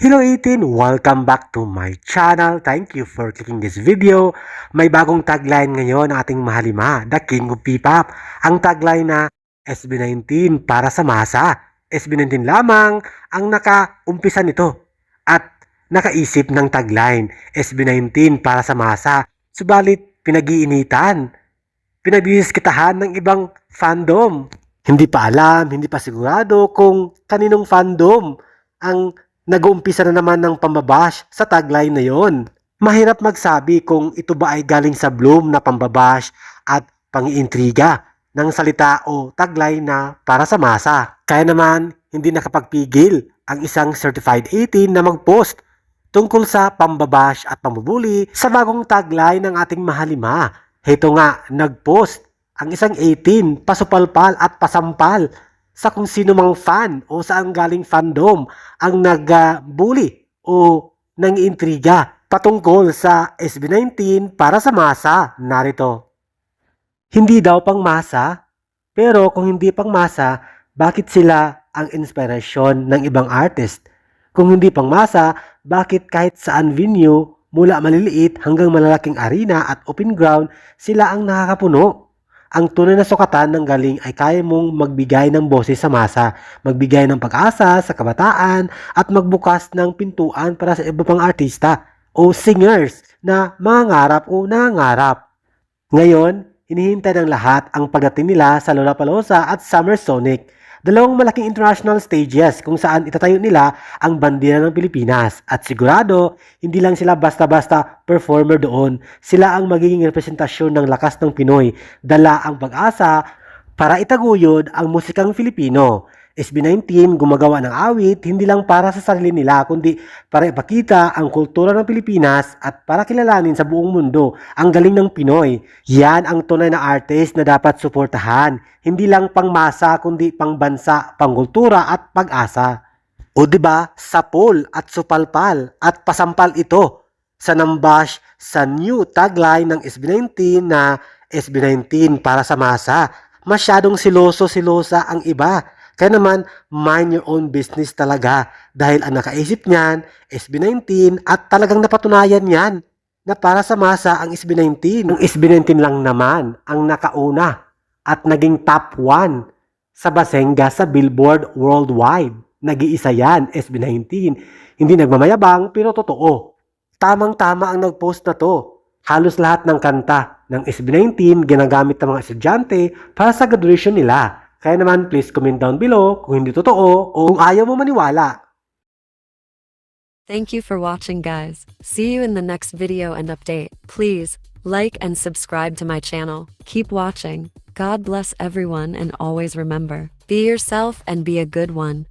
Hello 18! Welcome back to my channel. Thank you for clicking this video. May bagong tagline ngayon ang ating mahalima, The King of P-Pop. Ang tagline na SB19 para sa masa. SB19 lamang ang nakaumpisa nito at nakaisip ng tagline SB19 para sa masa. Subalit pinag-iinitan, pinagdidiskitahan ng ibang fandom. Hindi pa alam, hindi pa sigurado kung kaninong fandom ang nag-uumpisa na naman ng pambabash sa tagline na yon. Mahirap magsabi kung ito ba ay galing sa Bloom na pambabash at pang-iintriga ng salita o tagline na para sa masa. Kaya naman, hindi nakapagpigil ang isang certified 18 na mag-post tungkol sa pambabash at pambubuli sa bagong tagline ng ating mahalima. Heto nga, nag-post ang isang 18, pasupalpal at pasampal sa kung sino mang fan o saan galing fandom ang nag-bully o nang-intriga patungkol sa SB19 para sa masa. Narito. Hindi daw pang masa, pero kung hindi pang masa, bakit sila ang inspirasyon ng ibang artist? Kung hindi pang masa, bakit kahit saan venue, mula maliliit hanggang malalaking arena at open ground, sila ang nakakapuno? Ang tunay na sukatan ng galing ay kaya mong magbigay ng boses sa masa, magbigay ng pag-asa sa kabataan at magbukas ng pintuan para sa iba pang artista o singers na mangangarap o nangangarap. Ngayon, hinihintay ng lahat ang pagdating nila sa Lollapalooza at Summer Sonic, dalawang malaking international stages kung saan itatayo nila ang bandera ng Pilipinas. At sigurado, hindi lang sila basta-basta performer doon. Sila ang magiging representasyon ng lakas ng Pinoy, dala ang pag-asa para itaguyod ang musikang Filipino. SB19 gumagawa ng awit hindi lang para sa sarili nila kundi para ipakita ang kultura ng Pilipinas at para kilalanin sa buong mundo ang galing ng Pinoy. Yan ang tunay na artist na dapat suportahan. Hindi lang pangmasa kundi pangbansa, pangkultura at pag-asa. O diba, sapol at supalpal at pasampal ito sa nambash sa new tagline ng SB19 na SB19 para sa masa. Masyadong siloso-silosa ang iba. Kaya naman, mind your own business talaga dahil ang nakaisip niyan, SB19 at talagang napatunayan yan na para sa masa ang SB19. Ang SB19 lang naman ang nakauna at naging top 1 sa Basenga sa Billboard Worldwide. Nag-iisa yan, SB19. Hindi nagmamayabang pero totoo. Tamang-tama ang nag-post na to. Halos lahat ng kanta ng SB19 ginagamit ng mga estudyante para sa graduation nila. Kaya naman, please comment down below kung hindi totoo o kung ayaw mo maniwala. Thank you for watching, guys. See you in the next video and update. Please like and subscribe to my channel. Keep watching. God bless everyone and always remember, be yourself and be a good one.